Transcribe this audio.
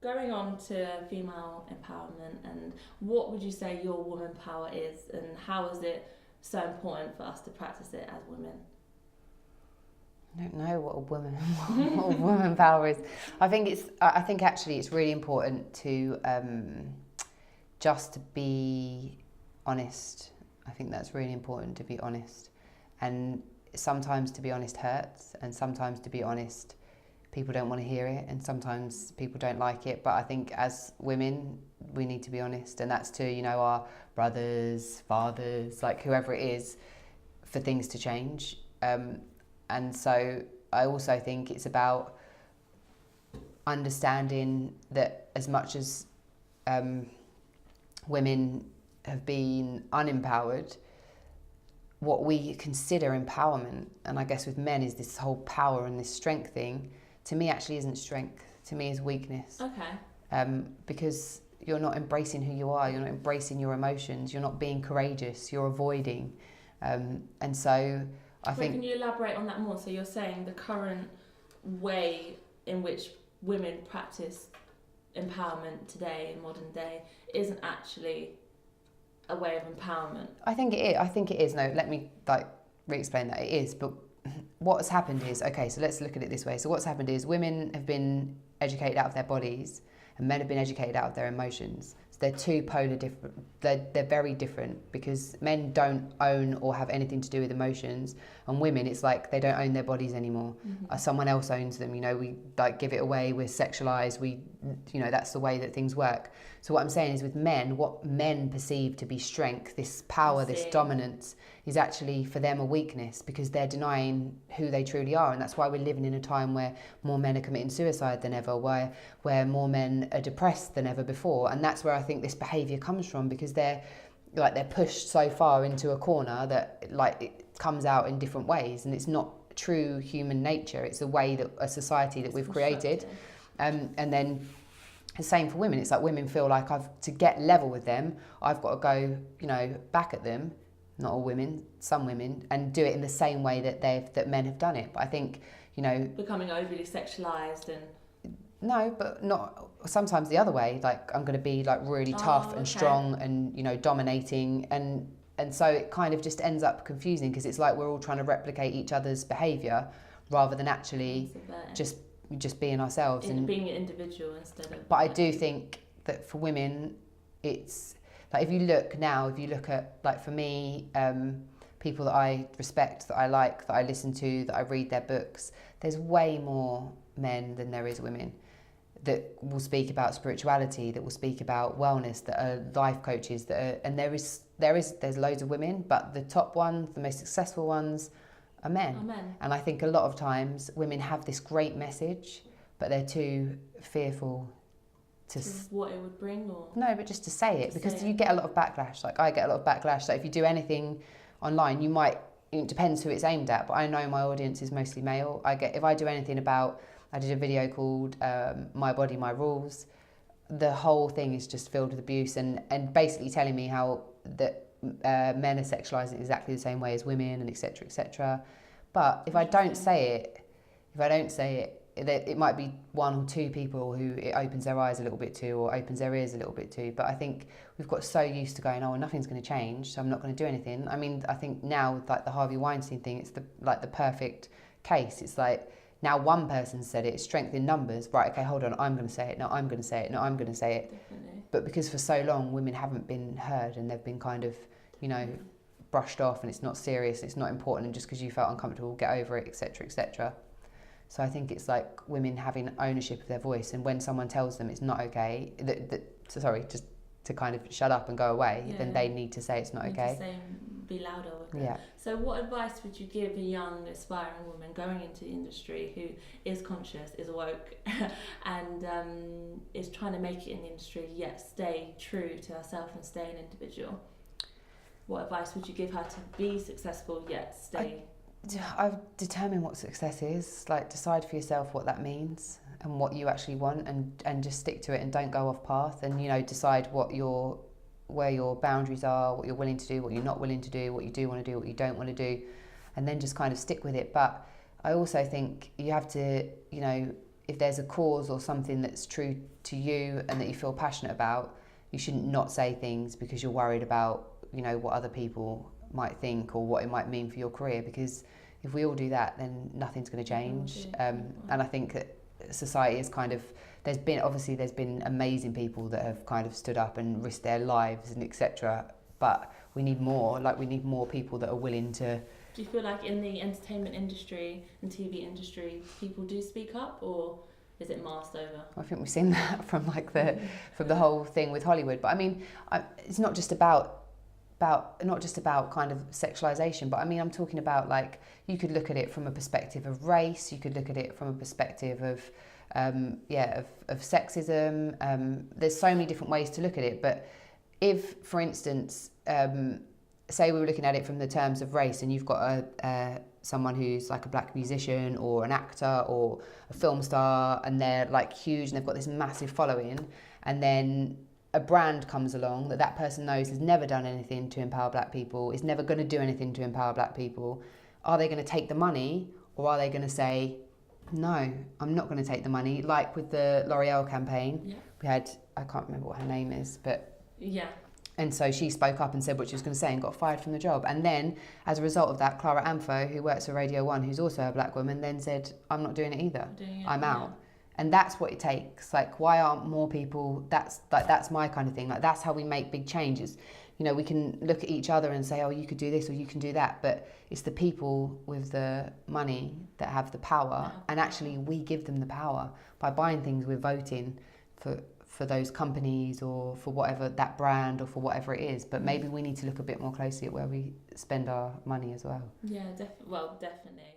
going on to female empowerment, and what would you say your woman power is, and how is it so important for us to practice it as women? I don't know what a woman power is. I think actually it's really important to just be honest. I think that's really important, to be honest. And sometimes to be honest hurts, and sometimes to be honest people don't want to hear it, and sometimes people don't like it. But I think as women we need to be honest, and that's to, you know, our brothers, fathers, like whoever it is, for things to change. And so I also think it's about understanding that as much as women have been unempowered, what we consider empowerment, and I guess with men is this whole power and this strength thing, to me actually isn't strength. To me is weakness. Okay. Because you're not embracing who you are, you're not embracing your emotions, you're not being courageous, you're avoiding. And so I think... Can you elaborate on that more? So you're saying the current way in which women practice empowerment today, in modern day, isn't actually a way of empowerment? I think it is. No, let me re-explain that. It is, but what has happened is, okay, so let's look at it this way. So what's happened is women have been educated out of their bodies and men have been educated out of their emotions. So they're two polar different, they're very different, because men don't own or have anything to do with emotions, and women, it's like they don't own their bodies anymore. Mm-hmm. Someone else owns them, you know, we give it away, we're sexualized, that's the way that things work. So what I'm saying is with men, what men perceive to be strength, this power, this dominance, is actually for them a weakness, because they're denying who they truly are. And that's why we're living in a time where more men are committing suicide than ever, where more men are depressed than ever before. And that's where I think this behaviour comes from, because they're pushed so far into a corner that it comes out in different ways, and it's not true human nature. It's a way that a society that we've created. And then the same for women. It's like women feel like to get level with them, I've got to go, back at them. Not all women, some women, and do it in the same way that men have done it. But I think, becoming overly sexualized and... No, but not sometimes the other way. I'm going to be really tough and strong and dominating, and so it kind of just ends up confusing, because it's like we're all trying to replicate each other's behaviour rather than actually just being ourselves and being an individual instead of... But I do think that for women, it's if you look at for me, people that I respect, that I like, that I listen to, that I read their books, there's way more men than there is women that will speak about spirituality, that will speak about wellness, that are life coaches, and there's loads of women, but the top ones, the most successful ones, are men. And I think a lot of times women have this great message, but they're too fearful to what it would bring, or... No, but just to say it, because you get a lot of backlash. I get a lot of backlash. So if you do anything online, it depends who it's aimed at, but I know my audience is mostly male. If I do anything about... I did a video called My Body, My Rules. The whole thing is just filled with abuse and basically telling me how that men are sexualised in exactly the same way as women, and etc., etc. But if I don't say it, it might be one or two people who it opens their eyes a little bit to, or opens their ears a little bit to. But I think we've got so used to going, nothing's going to change, so I'm not going to do anything. I mean, I think now with the Harvey Weinstein thing, it's the perfect case. It's now one person said it, it's strength in numbers. Right, okay, hold on, I'm going to say it. No, I'm going to say it. No, I'm going to say it. Definitely. But because for so long women haven't been heard, and they've been kind of, brushed off, and it's not serious, it's not important, and just because you felt uncomfortable, get over it, etc., etc. So I think it's women having ownership of their voice, and when someone tells them it's not okay, just to kind of shut up and go away, then they need to say it's not okay. Be louder with it. Yeah. So what advice would you give a young aspiring woman going into the industry who is conscious, is woke, and is trying to make it in the industry, yet stay true to herself and stay an individual? What advice would you give her to be successful yet stay? I've determined what success is. Decide for yourself what that means and what you actually want, and just stick to it, and don't go off path, and decide where your boundaries are, what you're willing to do, what you're not willing to do, what you do want to do, what you don't want to do, and then just kind of stick with it. But I also think you have to, if there's a cause or something that's true to you and that you feel passionate about, you shouldn't not say things because you're worried about, you know, what other people might think or what it might mean for your career, because if we all do that, then nothing's going to change. And I think that society is kind of, there's been amazing people that have kind of stood up and risked their lives and etc. But we need more, like we need more people that are willing to. Do you feel like in the entertainment industry and TV industry, people do speak up, or is it masked over? I think we've seen that from like from the whole thing with Hollywood. But I mean, it's not just about kind of sexualization, but I mean, I'm talking about, like, you could look at it from a perspective of race, you could look at it from a perspective of sexism. There's so many different ways to look at it. But if, for instance, say we were looking at it from the terms of race, and you've got someone who's like a black musician or an actor or a film star, and they're like huge and they've got this massive following, and then a brand comes along that person knows has never done anything to empower black people, is never going to do anything to empower black people, are they going to take the money, or are they going to say, no, I'm not going to take the money? Like with the L'Oreal campaign, we had, I can't remember what her name is, but and so she spoke up and said what she was going to say and got fired from the job. And then, as a result of that, Claira Hermet, who works for Radio 1, who's also a black woman, then said, I'm not doing it either. I'm out. And that's what it takes. Like, why aren't more people? That's my kind of thing. Like, that's how we make big changes. You know, we can look at each other and say, oh, you could do this or you can do that. But it's the people with the money that have the power. And actually, we give them the power by buying things. We're voting for those companies or for whatever, that brand, or for whatever it is. But maybe we need to look a bit more closely at where we spend our money as well. Yeah, definitely.